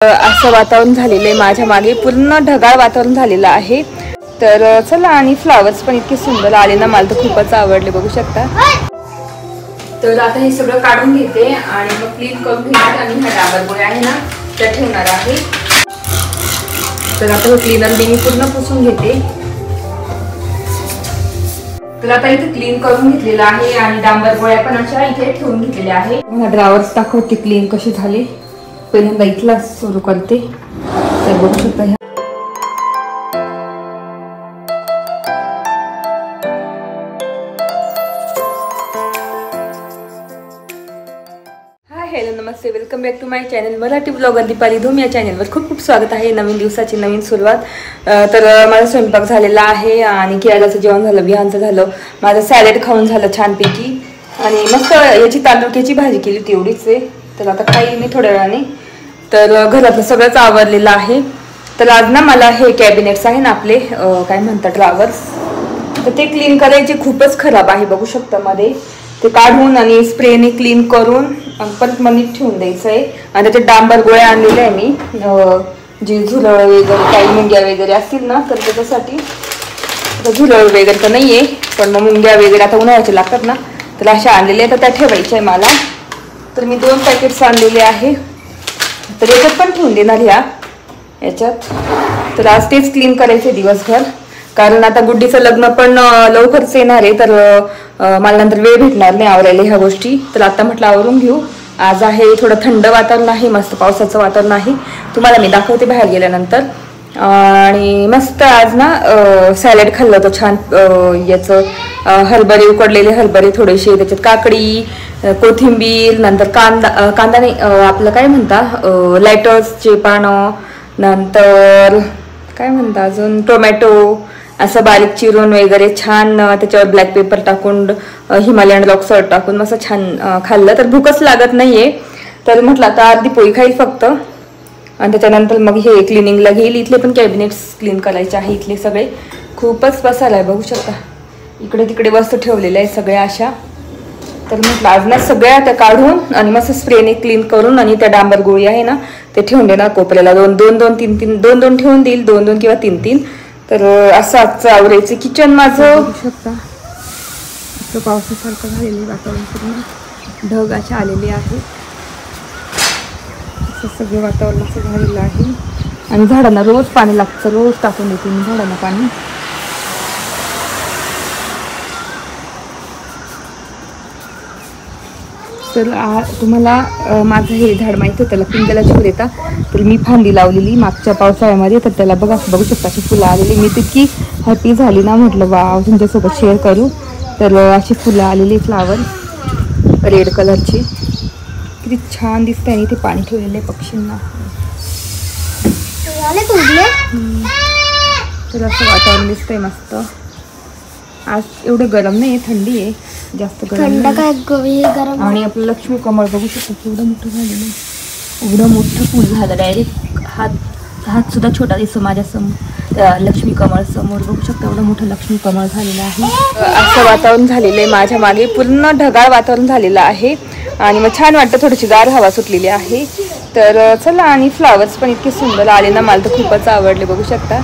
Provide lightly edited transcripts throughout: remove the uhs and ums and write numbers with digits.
असं वातावरण झालेलं आहे, माझ्या मागे पूर्ण ढगाळ वातावरण झालेलं आहे। तर चला, आणि फ्लावर्स पण इतके सुंदर आले ना, मला तर खूपच आवडले, बघू शकता। तर आता हे सगळं काढून घेते आणि मग क्लीन करून घेणार आणि ह्या डांबर गोळ्या आहे ना त्या ठेवणार आहे। तर आता हे क्लीनर मी पूर्ण पुसून घेते। तर आता इथे क्लीन करून घेतलेलं आहे आणि डांबर गोळ्या पण अशा इथे ठेवून घेतलेल्या आहे। मला ड्रावर्स दाखवते क्लीन कसे झाले। पहिल्यांदा इथला सुरू करते, तर बघू शकता। हॅलो, नमस्ते, welcome back to my channel Marathi blogger Deepali Dhoom. या चॅनलवर खूप खूप स्वागत आहे। नवीन दिवसाची नवीन सुरुवात। तर माझा स्वयंपाक झालेला आहे आणि केळ्याचं जेवण झालं, बिहानचं झालं, माझं सॅलेड खाऊन झालं छानपैकी आणि मस्त याची तांदूळक्याची भाजी केली होती, एवढीच आहे। तर आता काही नाही, थोड्या वेळाने। तर घरातलं सगळंच आवरलेलं आहे। तर आज ना मला हे कॅबिनेट्स आहे ना आपले, काय म्हणतात, ड्रावर्स, तर ते क्लीन करायचे, खूपच खराब आहे, बघू शकता। मध्ये ते काढून आणि स्प्रेने क्लीन करून परत मनीत ठेवून द्यायचं आहे। आणि त्याच्यात डांबर गोळ्या आणलेल्या आहे मी, जी झुरळ वगैरे काही मुंग्या वगैरे असतील ना, तर त्याच्यासाठी। झुरळ वगैरे तर नाही आहे, पण मग मुंग्या वगैरे आता उन्हाळ्याचे लागतात ना, तर अशा आणलेल्या आहेत, तर त्या ठेवायच्या आहे मला। तर मी 2 पॅकेट्स आणलेले आहे, तर याच्यात पण ठेवून देणार याच्यात। तर आज तेच क्लीन करायचे दिवसभर, कारण आता गुड्डीचं लग्न पण लवकरच येणार आहे, तर मला नंतर वेळ भेटणार नाही आवरायला ह्या गोष्टी। तर आता म्हटलं आवरून घेऊ। आज आहे थोडं थंड वातावरण आहे, मस्त पावसाचं वातावरण आहे, तुम्हाला मी दाखवते बाहेर गेल्यानंतर। आणि मस्त आज ना सॅलेड खाल्लं होतं छान, याचं हरभरे, उकडलेले हरभरे थोडेसे, त्याच्यात काकडी, कोथिंबीर, नंतर कांदा नाही, आपलं काय म्हणता, लायटर्सचे पानं, नंतर काय म्हणता अजून, टोमॅटो असं बारीक चिरून वगैरे छान, त्याच्यावर ब्लॅक पेपर टाकून, हिमालयन रॉक सॉल्ट टाकून मस्त छान खाल्लं। तर भूकच लागत नाहीये, तर म्हटलं आता अर्धी पोळी खाईल फक्त, आणि त्याच्यानंतर मग हे क्लिनिंगला घेईल। इथले पण कॅबिनेट्स क्लीन करायचे आहे, इथले सगळे खूपच पसारा आहे, बघू शकता। इकडे तिकडे वस्तू ठेवलेल्या आहे सगळ्या अशा। तर म्हटलं आज ना सगळ्या त्या काढून आणि मस्त स्प्रेने क्लीन करून आणि त्या डांबर गोळी आहे ना ते ठेवून देणार कोपऱ्याला, 2-2 ठेवून देईल, 2-2 किंवा 3-3। तर असं आजचं आवरायचं किचन माझं, बघू शकता। असं पावसासारखं झालेलं वातावरण, पूर्ण ढग असे आलेले आहेत, असं सगळं वातावरण असं झालेलं आहे। आणि झाडांना रोज पाणी लागतं, रोज टाकून देते मी झाडांना पाणी। तर तुम्हाला माझं हे झाड माहिती आहे, त्याला पिंगला चिवर येतात, तर मी फांदी लावलेली मागच्या पावसाळ्यामध्ये, तर त्याला बघू शकता अशी फुलं आलेली। मी तितकी हॅपी झाली ना, म्हटलं वाव तुमच्यासोबत शेअर करू। तर अशी फुलं आलेली, फ्लावर रेड कलरची, किती छान दिसते। आणि ते पाणी ठेवलेले पक्षींना, तर असं वातावरण दिसतंय मस्त। आज एवढं गरम नाही, थंडी आहे, जास्त गरम गरम। आणि आपलं लक्ष्मी कमळ बघू शकतो, एवढं मोठं झालेलं आहे, एवढं मोठं फुल झालं, डायरेक्ट हात सुद्धा छोटा दिसतो माझ्या समोर, लक्ष्मी कमळ समोर बघू शकता, एवढं मोठं लक्ष्मी कमळ झालेलं आहे। असं वातावरण झालेलं आहे, माझ्या मागे पूर्ण ढगाळ वातावरण झालेलं आहे आणि मग छान वाटतं, थोडीशी गार हवा सुटलेली आहे। तर चला, आणि फ्लावर्स पण इतके सुंदर आले ना, मला तर खूपच आवडले, बघू शकता।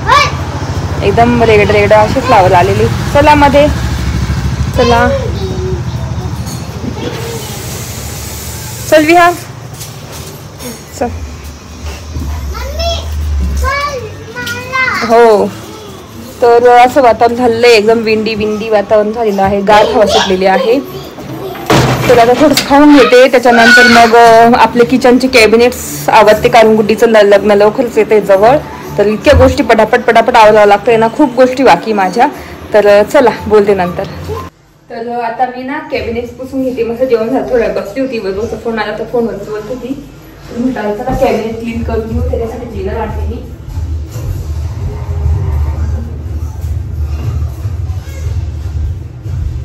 एकदम रेड असे फ्लावर आलेले। चला मध्ये, चला चल विहा, चल। हो, तर असं वातावरण झालेलं आहे, एकदम विंडी वातावरण झालेलं आहे, गार हवा सुटलेली आहे। तर आता थोडंसं खाऊन घेते, त्याच्यानंतर मग आपले किचनचे कॅबिनेट्स आवडते, कारण गुड्डीचं लग्न लवकरच येते जवळ, तर इतक्या गोष्टी पटापट आवरावं लागतंय ना, खूप गोष्टी बाकी माझ्या। तर चला, बोलते नंतर। तर आता मी ना कॅबिनेट्स पुसून घेते, मस्त जेवण झालं, थोड्या बसली होती, बरोबर फोन आला, तर फोनवरच बोलत होती। तर म्हटलं चला कॅबिनेट क्लीन करून घेऊ, त्याच्यासाठी क्लीनर आणते मी।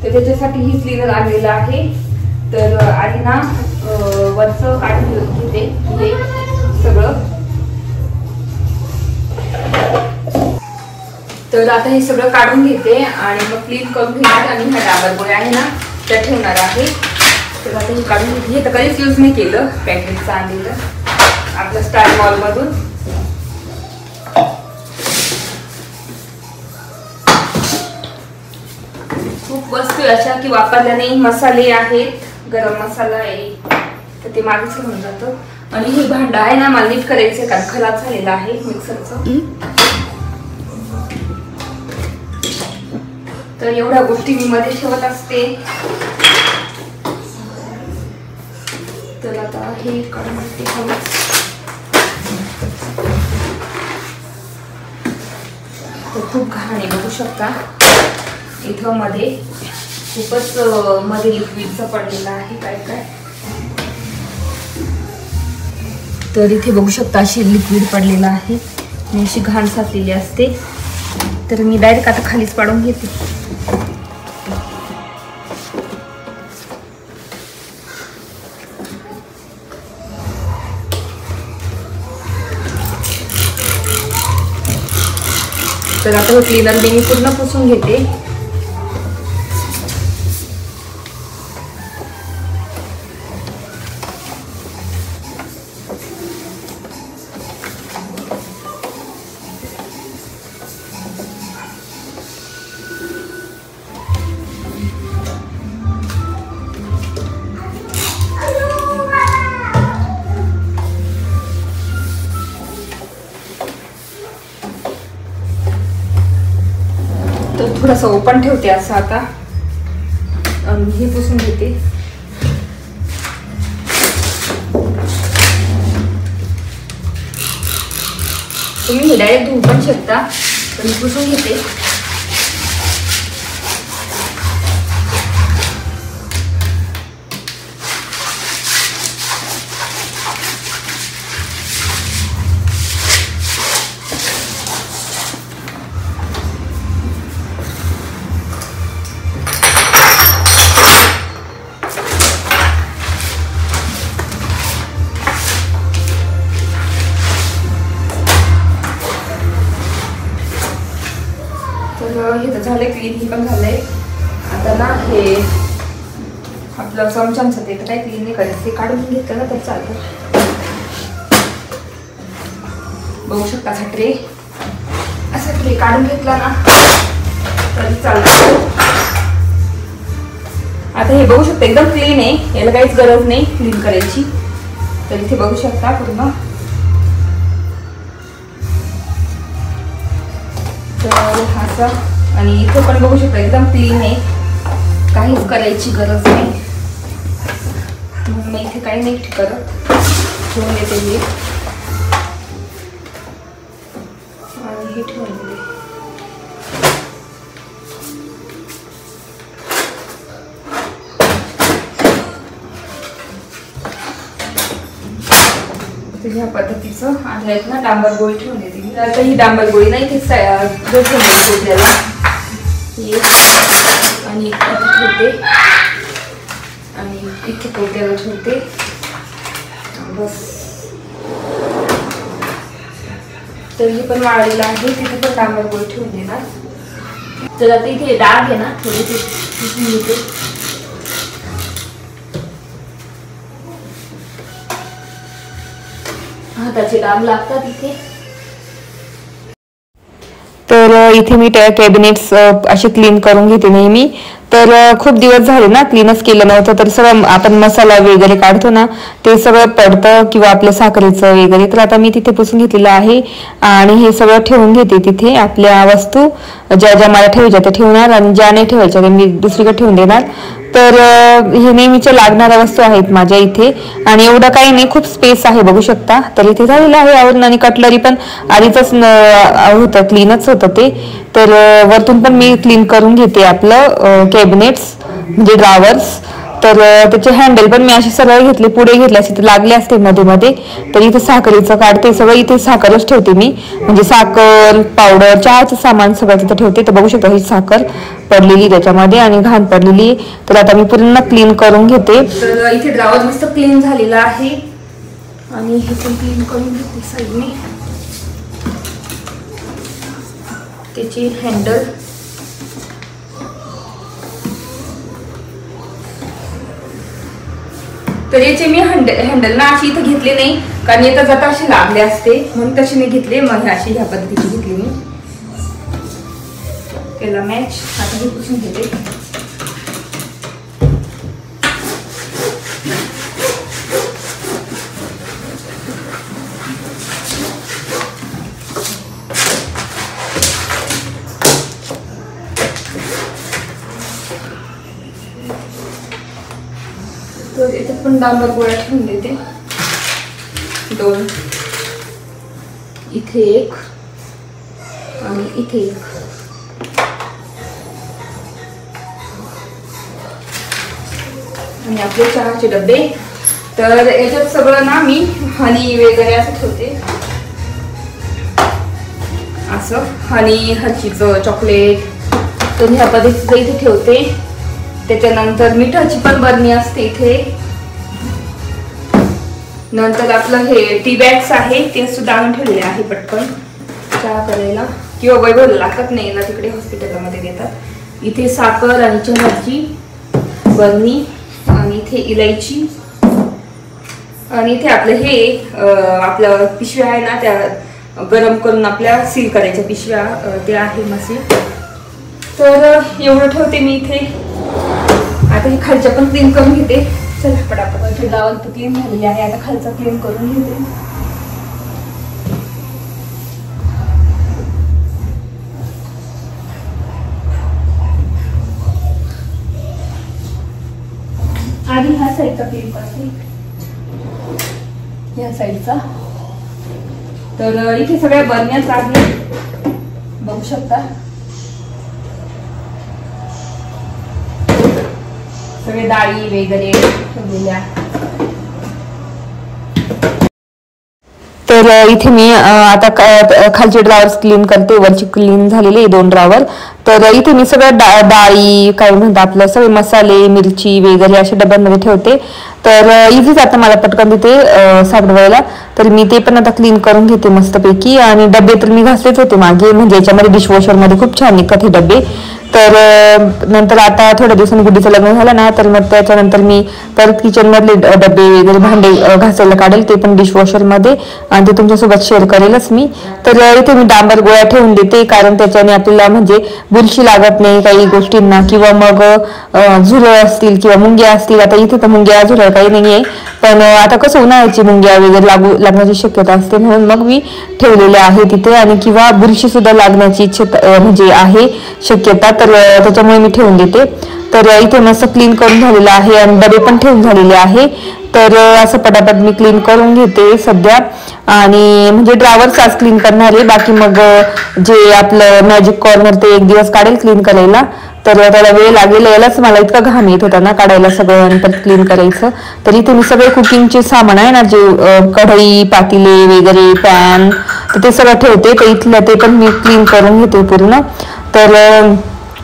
तर त्याच्यासाठी ही क्लीनर आणलेलं आहे। तर आधी ना वरचं काढून घेते हे सगळं। तर आता हे सगळं काढून घेते आणि मग क्लीन करून घेणार आणि ह्या डांबर गोळ्या आहे ना त्या ठेवणार आहे। तर आता हे काढून घेतली, हे तर कधीच यूज नाही केलं, पॅकेटचं आणलेलं आपल्या स्टार मॉल मधून. खूप वस्तू अशा की वापरल्याने मसाले आहेत, गरम मसाला आहे तर ते मागेच होऊन जातं. आणि हे भांड आहे ना मला नीट करायचं कारण खराब झालेलं आहे मिक्सरचं. तर एवढ्या गोष्टी मी मध्ये ठेवत असते. तर आता हे काढून टाकते. तर खूप घाण आहे बघू शकता. इथं मध्ये खूपच मध्ये लिक्विडचं पडलेलं आहे काय काय. तर इथे बघू शकता अशी लिक्विड पडलेलं आहे आणि अशी घाण साचलेली असते. तर मी डायरेक्ट आता खालीच पाडून घेते. तर आता क्लीनर मी पूर्ण पुसून घेते. तर थोडंसं ओपन ठेवते असं आता आणि हे पुसून घेते. तुम्ही डायरेक्ट धुवू पण शकता पण मी पुसून घेते. हे तर झालंय क्लीन, हे पण झालंय. आता ना हे आपलं चमचांचं ते काय क्लीन नाही करायचं, ते काढून घेतलं ना तर चालतं. बघू शकता असा ट्रे काढून घेतला ना तरी चालतं. आता हे बघू शकता एकदम क्लीन आहे, याला काहीच गरज नाही क्लीन करायची. तर इथे बघू शकता पूर्ण. तर हा आणि इथे पण बघू शकता एकदम क्लीन आहे, काहीच करायची गरज नाही. म्हणून मी इथे काही नाही करत, ठेवून देते हे आणि हे ठेवून देते. ह्या पद्धतीचं आणि आहेत ना डांबर गोळी ठेवून देते. आता ही डांबर गोळी नाही, ते त्याला आणि इथे ठेवते आणि इथे पोत्याला ठेवते बस. तर हे पण वाळलेलं आहे, तिथे पण डांबर गोळी ठेवून देणार. तर आता इथे डाग आहे ना थोडी ते पुसून घेते. हाताचे डाग लागतात इथे. तर इथे मी त्या कॅबिनेट्स असे क्लीन करून घेते नेहमी. तर खूप दिवस झाले ना क्लीनच केलं नव्हतं, तर सगळं आपण मसाला वगैरे काढतो ना ते सगळं पडतं किंवा आपलं साखरेचं वगैरे. तर आता मी तिथे पुसून घेतलेलं आहे आणि हे सगळं ठेवून घेते तिथे. आपल्या वस्तू ज्या ज्या मला ठेवायच्या त्या ठेवणार आणि ज्या नाही ठेवायच्या त्या मी दुसरीकडे ठेवून देणार. तर हे नेहमीच्या लागणाऱ्या वस्तू आहेत माझ्या इथे आणि एवढं काही नाही, खूप स्पेस आहे बघू शकता. तर इथे झालेलं आहे आवरून आणि कटलरी पण आधीच होतं, क्लीनच होतं ते. तर वरतून पण मी क्लीन करून घेते आपलं कॅबिनेट्स म्हणजे ड्रॉवर्स. तर त्याचे हँडल पण मी असे सरळ घेतले, पुढे घेतले असे ते लागले असते मध्ये मध्ये. तर इथे साखरेचं काढते सगळं, इथे साखरच ठेवते मी, म्हणजे साखर पावडर चहाचं सामान सगळं तिथं ठेवते. तर बघू शकता ही साखर पडलेली त्याच्यामध्ये आणि घाण पडलेली. तर आता मी पूर्ण क्लीन करून घेते. तर इथे ड्रॉवर मस्त क्लीन झालेला आहे आणि हे पण क्लीन करून घेते साईडने. त्याची हँडल तर याचे मी हँडल ना अशी इथं घेतले नाही, कारण येता जाता असे लागले असते म्हणून तशी नाही घेतले. मग अशी ह्या पद्धतीची घेतली मी, त्याला मॅच. आता हे पुसून घेते. तर इथे पण डांबर गोळा ठेवून देते, 2, इथे 1 आणि इथे 1. आणि आपले चहाचे डबे. तर याच्यात सगळं ना मी हनी वगैरे असं ठेवते, असं हनी, हर्षीचं चॉकलेट तर ह्या पद्धतीचं इथे ठेवते. त्याच्यानंतर मिठाची पण बरणी असते इथे. नंतर आपलं हे टी बॅग्स आहे ते सुद्धा आणून ठेवलेले आहे पटकन चहा करायला किंवा वैभवला लागत नाही ना, तिकडे हॉस्पिटलमध्ये देतात. इथे साखर आणि चहाची बरणी आणि इथे इलायची आणि इथे आपलं हे आपलं पिशव्या आहे ना, त्या गरम करून आपल्या सील करायच्या पिशव्या ते आहे मशीन. तर एवढं ठेवते मी इथे. आता हे खालच्या पण क्लीन करून घेते. चला पटापट. डावल तर क्लीन झालेली आहे, आता खालचा क्लीन करून घेते. आधी ह्या साईडचा क्लीन करते, ह्या साईडचा. तर इथे सगळ्या बरण्याच आहे, बघू शकता. सगळे डाळी वगैरे ठेवलेल्या. तर इथे मी आता खालचे ड्रॉवर्स क्लीन करते, वरची क्लीन झालेले 2 ड्रॉवर. तर इथे मी सगळं डाळी काय म्हणतात आपलं सगळे मसाले, मिरची वगैरे अशा डब्यांमध्ये ठेवते. तर इझीच आता मला पटकन तिथे सापडवायला. तर मी ते पण आता क्लीन करून घेते मस्तपैकी. आणि डबे तर मी घासलेच होते मागे, म्हणजे याच्यामध्ये डिशवॉशरमध्ये खूप छान निघतात हे डबे. तर नंतर आता थोड्या दिवसांनी गुड्डीचं लग्न झालं ना, तर मग त्याच्यानंतर मी परत किचनमधले डबे वगैरे भांडे घासायला काढेल, ते पण डिशवॉशरमध्ये, आणि ते तुमच्यासोबत शेअर करेलच मी. तर इथे मी डांबर गोळ्या ठेवून देते, कारण त्याच्याने आपल्याला म्हणजे बुरशी लागत नाही काही गोष्टींना, किंवा मग झुरळ असतील किंवा मुंग्या असतील. आता इथे तर मुंग्या झुरळ काही नाहीये, पण आता कसं उन्हाळ्याची मुंग्या वगैरे लागण्याची शक्यता असते, म्हणून मग मी ठेवलेले आहे तिथे. आणि किंवा बुरशी सुद्धा लागण्याची म्हणजे आहे शक्यता, तर त्याच्यामुळे मी ठेवून देते. तर इथे मस्त क्लीन करून झालेलं आहे आणि डबे पण ठेवून झालेले आहे. तर असं पटापट मी क्लीन करून घेते सध्या. आणि म्हणजे ड्रायव्हर्स आज क्लीन करणार आहे, बाकी मग जे आपलं मॅजिक कॉर्नर ते 1 दिवस काढेल क्लीन करायला. तर त्याला वेळ लागेल, यालाच मला इतका घाम येत होता ना काढायला सगळं आणि परत क्लीन करायचं. तर इथे मी सगळे कुकिंगचे सामान आहे ना, जे कढई, पातेले वगैरे, पॅन, तर ते सगळं ठेवते. तर इथलं ते पण मी क्लीन करून घेते पूर्ण. तर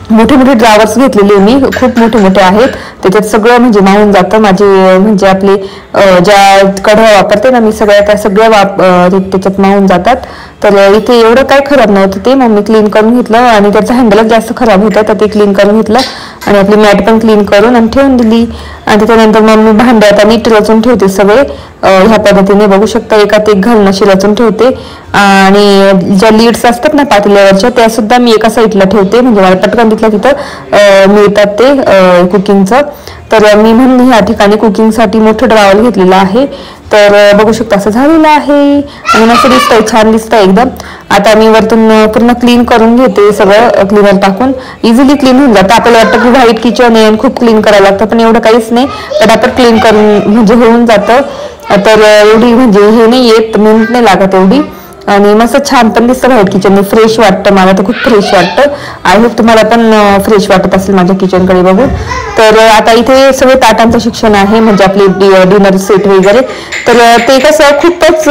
मोठे मोठे ड्रायव्हर्स घेतलेले मी, खूप मोठे मोठे आहेत, त्याच्यात सगळं म्हणजे मावून जातं माझे. म्हणजे आपले ज्या कढया वापरते ना मी सगळ्या, त्या सगळ्या त्याच्यात मावून जातात. तर इथे एवढं काय खराब नव्हतं ते, मग मी क्लीन करून घेतलं. आणि त्याचं हँडलच जास्त खराब होतं, तर ते क्लीन करून घेतलं. आणि आपली मॅट पण क्लीन करून आणि ठेवून दिली. आणि त्याच्यानंतर मग मी भांडे आता नीट रचून ठेवते सगळे ह्या पद्धतीने, बघू शकता. एकात एक घालून अशी रचून ठेवते. आणि ज्या लीड्स असतात ना पातेल्यावरच्या, त्या सुद्धा मी एका साईडला ठेवते, म्हणजे मला पटकन तिथं मिळतात ते कुकिंगचं. तर मी म्हणून ह्या ठिकाणी कुकिंगसाठी मोठं ड्रावल घेतलेलं आहे. तर बघू शकता असं झालेलं आहे आणि मस्त दिसतंय, छान दिसतंय एकदम. आता मी वरतून पूर्ण क्लीन करून घेते, सगळं क्लीनर टाकून. इझिली क्लीन होऊन जातं. आपल्याला वाटतं की व्हाईट किचन आहे आणि खूप क्लीन करायला लागतं, पण एवढं काहीच नाही, पटापट क्लीन करून म्हणजे होऊन जातं. तर एवढी म्हणजे हे नाही येत, मिनिट नाही लागत एवढी. आणि मस्त छान पण दिसतं व्हाईट किचन, फ्रेश वाटतं. मला तर खूप फ्रेश वाटतं. आय होप तुम्हाला पण फ्रेश वाटत असेल माझ्या किचनकडे बघून. तर आता इथे सगळे ताटांचं शिक्षण आहे, म्हणजे आपले डिनर सेट वगैरे. तर ते कसं खूपच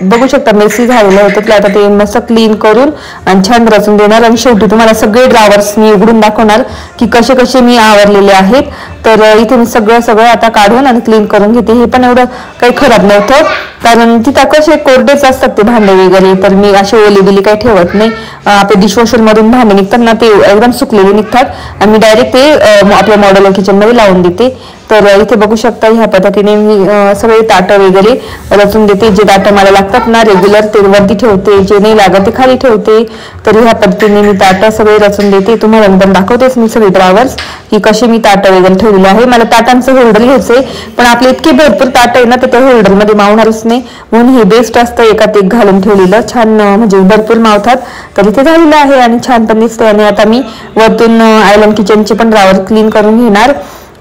बघू शकता मेसी झालेलं होतं, की आता ते मस्त क्लीन करून आणि छान रचून देणार. आणि शेवटी तुम्हाला सगळे ड्रावर्स मी उघडून दाखवणार की कसे कसे मी आवरलेले आहेत. तर इथे मी सगळं आता काढून आणि क्लीन करून घेते. हे पण एवढं काही खराब नव्हतं, कारण तिथं कसे कोरडेच असतात ते भांडे वगैरे. तर मी असे ओली बिली काही ठेवत नाही. आपले डिशवॉशर मधून भांडे निघतात ना, ते एकदम सुकलेले निघतात आणि मी डायरेक्ट ते आपल्या मॉडेल किचन मध्ये लावून देते. तर इथे बघू शकता ह्या पद्धतीने मी सगळे ताटं वगैरे रचून देते. जे ताटं मला लागतात ना रेग्युलर ते वरती ठेवते, जे नाही लागत ते खाली ठेवते. तर ह्या पद्धतीने मी ताटं सगळे रचून देते. तुम्हाला नंतर दाखवतेच मी सगळे ड्रावर्स की कसे मी ताटं वगैरे ठेवलेले आहे. मला ताटांचं होल्डर घ्यायचंय, पण आपले इतके भरपूर ताट आहे ना तर त्या होल्डरमध्ये मावणारच नाही, म्हणून हे बेस्ट असतं एकात एक घालून ठेवलेलं. छान म्हणजे भरपूर मावतात. तर इथे झालेलं आहे आणि छान पण दिसतंय. आणि आता मी वरतून आयलंड किचनचे पण ड्रावर क्लीन करून घेणार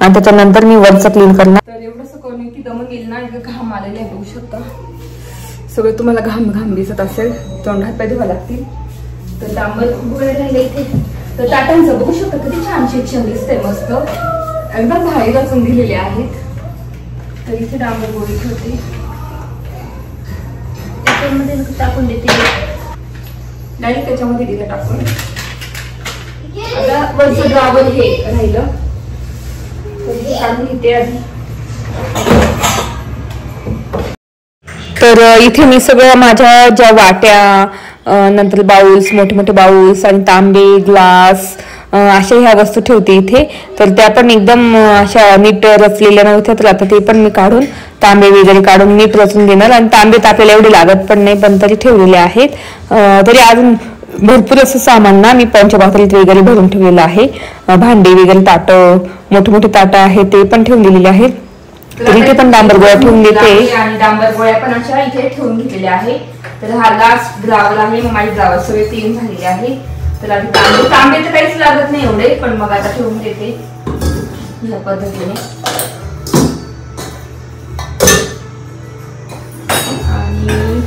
आणि त्याच्यानंतर मी वरचं क्लीन करणार. तर एवढंसं करून की दमून गेली ना, घाम आलेले आहे बघू शकता. सगळं तुम्हाला घाम घाम दिसत असेल, तोंड हात पाय धुवा लागतील. तर डांबर खूप वेळ राहिले इथे. तर ताटांचं बघू शकता किती छान शिक्षण दिसतंय, मस्त एकदम भारी रचून दिलेले आहेत. तर इथे डांबर गोळी ठेवते, त्याच्यामध्ये टाकून देते डायरेक्ट, त्याच्यामध्ये दिलं टाकून. आता वरचं ड्रावर हे राहिलं काढून घेते आधी. तर इथे मी सगळं माझ्या ज्या वाट्या, नंतर बाउल्स, मोठे मोठे बाउल्स आणि तांबे, ग्लास अशा ह्या वस्तू ठेवते इथे. तर त्या पण एकदम अशा नीट रचलेल्या नव्हत्या, तर आता ते पण मी काढून तांबे वगैरे काढून नीट रचून देणार. आणि तांबे तर आपल्याला एवढे लागत पण नाही, पण तरी ठेवलेले आहेत. तरी अजून भरपूर असं सामान ना मी पंचपात्रीत वगैरे भरून ठेवलेलं आहे. भांडे वगैरे, ताटं, मोठे मोठे ताटं आहेत ते पण ठेवलेले आहेत. तर इथे पण डांबर गोळ्या ठेवून देते आणि डांबर गोळ्या पण अशा इथे ठेवून घेतलेल्या आहे. तर हा लास्ट ड्रावर आहे, मग माझे ड्रावर सगळे क्लीन झालेले आहे. तर आधी तांबे तर काहीच लागत नाही एवढे, पण मग आता ठेवून देते या पद्धतीने. आणि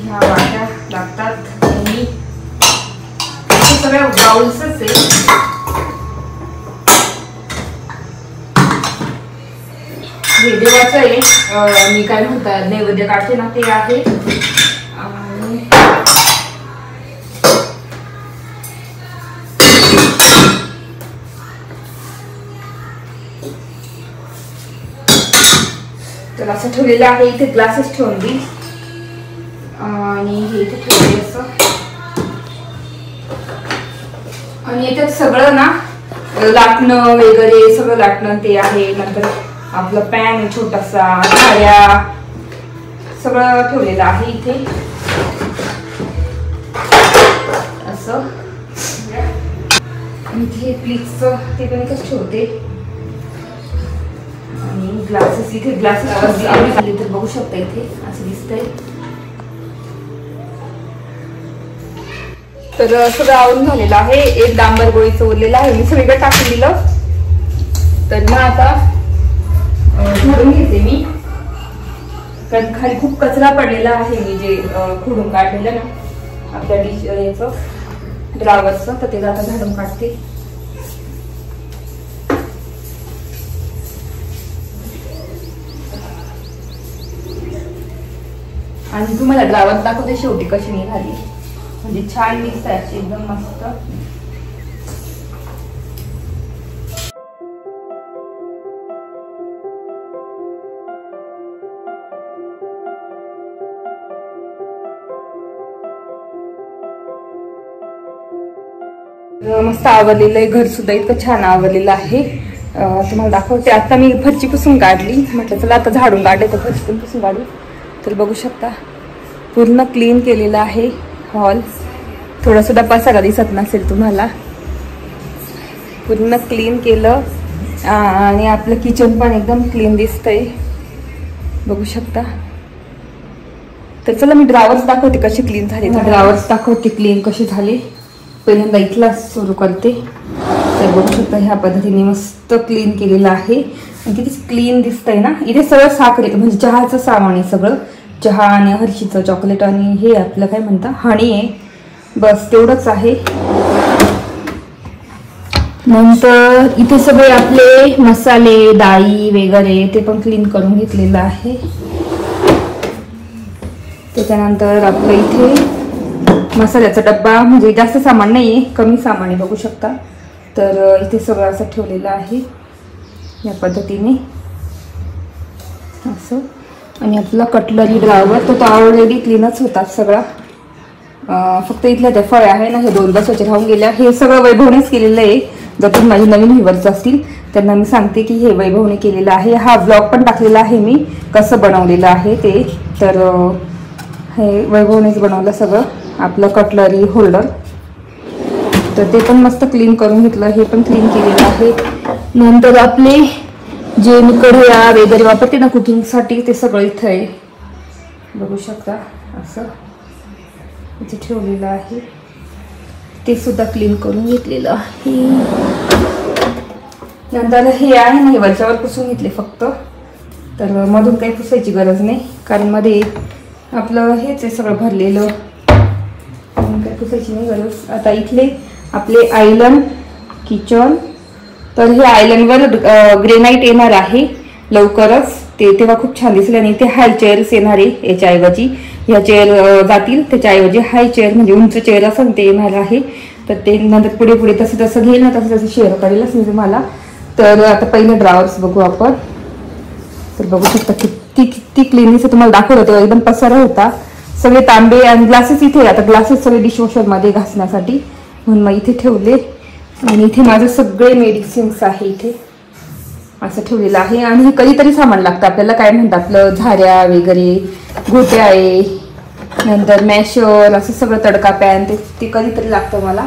ह्या वाट्या लागतात आणि सगळ्या बाउल्सच आहे. हे देवाचं आहे, मी काय म्हणतात नैवेद्य काढते ना ते आहे. आणि तर असं ठेवलेलं आहे. इथे ग्लासेस ठेवून देईल आणि हे इथे ठेवले असं. आणि याच्यात सगळं ना लाटणं वगैरे सगळं लाटणं ते आहे. नंतर आपलं पॅन छोटासा, खाऱ्या सगळं ठेवलेलं आहे इथे असं. इथे प्लीजचं ते पण इथेच ठेवते. आणि ग्लासेस, इथे ग्लासेस आले तर बघू शकता इथे असं दिसतंय. तर सगळं आवरून झालेलं आहे. एक डांबर गोळीचं उरलेलं आहे, मी सगळीकडे टाकून दिलं. तर ना आता झाडून घेते मी, कारण खाली खूप कचरा पडलेला आहे. मी जे खोडून काढलेलं ना आपल्या डिश याचं ड्रावरचं, तर ते आता झाडून काढते. आणि तुम्हाला ड्रावर दाखवते शेवटी कशी निघाली, म्हणजे छान दिसतात एकदम मस्त. मस्त आवरलेलं आहे, घर सुद्धा इतकं छान आवरलेलं आहे. तुम्हाला दाखवते. आता मी फरची पुसून काढली, म्हटलं चला आता झाडून काढले तर फरची पण पुसून काढू. तर बघू शकता पूर्ण क्लीन केलेला आहे हॉल. थोडा सुद्धा पसारा दिसत नसेल तुम्हाला, पूर्ण क्लीन केलं. आणि आपलं किचन पण एकदम क्लीन दिसतंय बघू शकता. तर चला मी ड्रावर्स दाखवते कसे क्लीन झाले. ड्रावर्स दाखवते क्लीन कसे झाले. पहिल्यांदा इथला सुरू करते. तर बघू शकता ह्या पद्धतीने मस्त क्लीन केलेलं आहे आणि किती क्लीन दिसतंय ना. इथे सगळं साखर म्हणजे चहाचं सामान आहे सगळं, चहा आणि हर्षीचं चॉकलेट आणि हे आपलं काय म्हणता हनी आहे, बस तेवढंच आहे. नंतर इथे सगळे आपले मसाले, डाळी वगैरे ते पण क्लीन करून घेतलेलं आहे. त्याच्यानंतर आपलं इथे मसाल्याचा डब्बा, म्हणजे जास्त सामान नाही आहे, कमी सामान आहे बघू शकता. तर इथे सगळं असं ठेवलेलं आहे या पद्धतीने असं. आणि आपला कटलरी ड्रावर तो ऑलरेडी क्लीनच होता सगळा. फक्त इथल्या त्या फळ्या आहे ना, हे 2 बसाचे राहून गेल्या. हे सगळं वैभवनेच केलेलं आहे. जर तुम्ही माझे नवीन व्ह्यूअर्स असतील त्यांना मी सांगते की हे वैभवने केलेलं आहे. हा ब्लॉग पण टाकलेला आहे मी कसं बनवलेलं आहे ते. तर हे वैभवनेच बनवलं सगळं, आपलं कटलरी होल्डर. तर ते पण मस्त क्लीन करून घेतलं, हे पण क्लीन केलेलं आहे. नंतर आपले जे मी कढया वगैरे वापरते ना कुकिंगसाठी ते सगळं इथं आहे, बघू शकता. असं इथे ठेवलेलं आहे, ते सुद्धा क्लीन करून घेतलेलं आहे. नंतर हे आहे ना, हे वरच्यावर पुसून घेतले फक्त. तर मधून काही पुसायची गरज नाही, कारण मध्ये आपलं हेच आहे सगळं भरलेलं, काही पुसायची नाही गरज. आता इथले आपले आयलंड किचन. तर हे आयलंडवर ग्रेनाइट येणार आहे लवकरच, ते तेव्हा खूप छान दिसेल. आणि इथे हाय चेअर्स येणार आहे, याच्याऐवजी ह्या चेअर जातील, त्याच्याऐवजी हाय चेअर म्हणजे उंच चेअर असं ते येणार आहे. तर ते नंतर पुढे पुढे तसं तसं घेईल ना, तसं तसं शेअर करेलच मी तुम्हाला. तर आता पहिले ड्रॉवर्स बघू आपण. तर बघू शकता किती किती क्लिनिंग तुम्हाला दाखवलं होतं, एकदम पसारा होता. सगळे तांबे आणि ग्लासेस इथे, आता ग्लासेस सगळे डिशवॉशरमध्ये घासण्यासाठी म्हणून मग इथे ठेवले. आणि इथे माझे सगळे मेडिसिन्स आहे इथे असं ठेवलेलं आहे. आणि हे कधीतरी सामान लागतं आपल्याला, काय म्हणतात आपलं झाऱ्या वगैरे, गोट्या आहे, नंतर मॅशर, असं सगळं तडका पॅन, ते कधीतरी लागतं मला,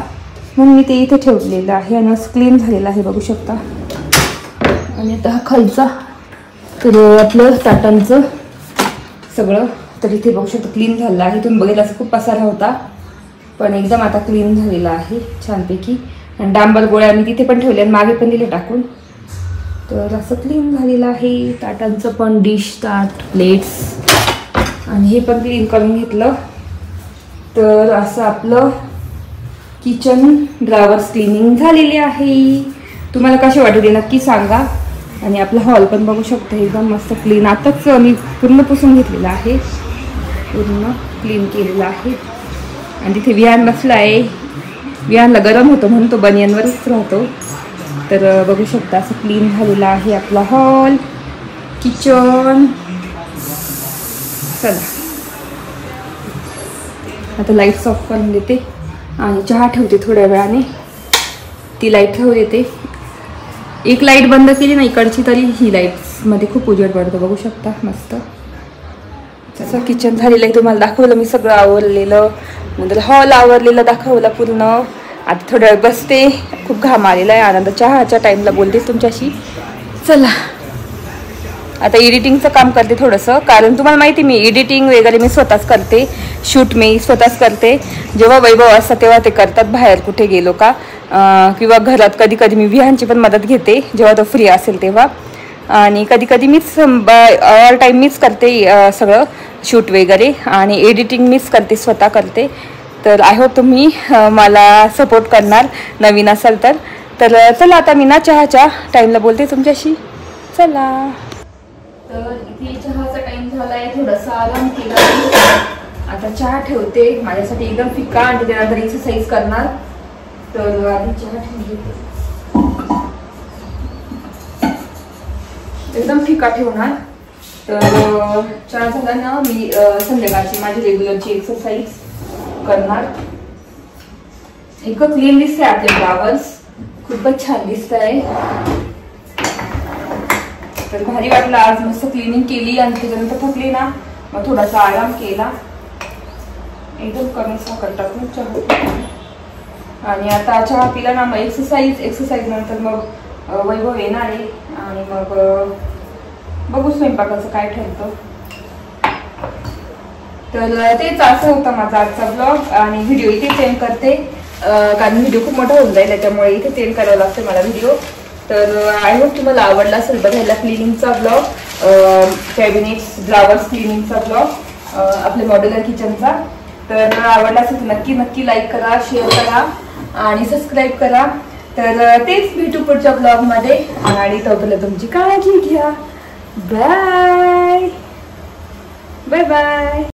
म्हणून मी ते इथे ठेवलेलं आहे. आणि असं क्लीन झालेलं आहे बघू शकता. आणि आता हा खालचा तर आपलं ताटांचं सगळं, तर इथे बघू शकता क्लीन झालेलं आहे. तुम्ही बघितलं असं खूप पसारा होता, पण एकदम आता क्लीन झालेला आहे छानपैकी. आणि डांबर गोळ्या मी तिथे पण ठेवले आणि मागे पण दिले टाकून. तर असं क्लीन झालेलं आहे. ताटांचं पण, डिश, ताट, प्लेट्स, आणि हे पण क्लीन करून घेतलं. तर असं आपलं किचन ड्रॉवर्स क्लिनिंग झालेली आहे. तुम्हाला कसे वाटते नक्की सांगा. आणि आपला हॉल पण बघू शकता एकदम मस्त क्लीन, आताच मी पूर्ण पुसून घेतलेला आहे, पूर्ण क्लीन केलेलं आहे. आणि तिथे विहान बसला आहे, विहानला गरम होतं म्हणून तो बनियनवरच राहतो. तर बघू शकता असं क्लीन झालेला आहे आपला हॉल, किचन. चला आता लाईट्स ऑफ करून देते आणि चहा ठेवते थोड्या वेळाने. ती लाईट ठेवू देते. एक लाईट बंद केली ना इकडची, तरी ही लाईट्समध्ये खूप उजेड पडतो, बघू शकता मस्त. तसं किचन झालेलं आहे, तुम्हाला दाखवलं मी सगळं आवरलेलं. नंतर हॉल आवरलेलं दाखवलं पूर्ण. आता थोड्या वेळ बसते, खूप घाम आलेला आहे. आनंद चहाच्या टाईमला बोलते तुमच्याशी. चला आता एडिटिंगचं काम करते थोडंसं, कारण तुम्हाला माहिती मी एडिटिंग वगैरे मी स्वतःच करते, शूट मी स्वतःच करते. जेव्हा वैभव असतात तेव्हा ते करतात, बाहेर कुठे गेलो का, किंवा घरात कधी कधी मी विहानची पण मदत घेते जेव्हा तो फ्री असेल तेव्हा. आणि कधी कधी मीच ऑल टाईम मीच करते सगळं शूट वगैरे, आणि एडिटिंग मीच करते, स्वतः करते. तर आय होप तुम्ही मला सपोर्ट करणार नवीन असाल तर. तर चला आता मी ना चहाच्या टाईमला बोलते तुमच्याशी. चला तर इथे चहाचा टाइम झालाय, थोडासा आराम केला. आता चहा ठेवते माझ्यासाठी एकदम फिका, आणि त्यानंतर एक्सरसाइज करणार. तर आधी चहा ठेवते, एकदम फिका ठेवणार. तर चहा झाला ना, मी संध्याकाळची माझी रेग्युलरची एक्सरसाइज करणार. इतकं क्लीन दिसते आपले फ्लावर्स, खूपच छान दिसत आहे. तर भारी वाटलं आज, मस्त क्लिनिंग केली. आणि त्याच्यानंतर थकली ना, मग थोडासा आराम केला, एकदम कमी साखर टाकून चहा. आणि आता चहा पिला ना, मग एक्सरसाइज नंतर मग वैभव येणार आहे. आणि मग बघू स्वयंपाकाचं काय ठरतं. तर तेच असं होतं माझा आजचा ब्लॉग. आणि व्हिडिओ इथे सेंड करते, कारण व्हिडिओ खूप मोठा होऊन जाईल, त्याच्यामुळे इथे सेंड करावं लागतं मला व्हिडिओ. तर आय होप तुम्हाला आवडला असेल बघायला क्लिनिंगचा ब्लॉग, कॅबिनेट्स ड्रॉवर्स क्लिनिंगचा ब्लॉग, आपल्या मॉड्युलर किचनचा. तर आवडला असेल तर नक्की नक्की लाईक करा, शेअर करा आणि सबस्क्राईब करा. तर तेच भेटू पुढच्या ब्लॉगमध्ये. आणि तोपर्यंत तुमची काळजी घ्या. Bye bye bye.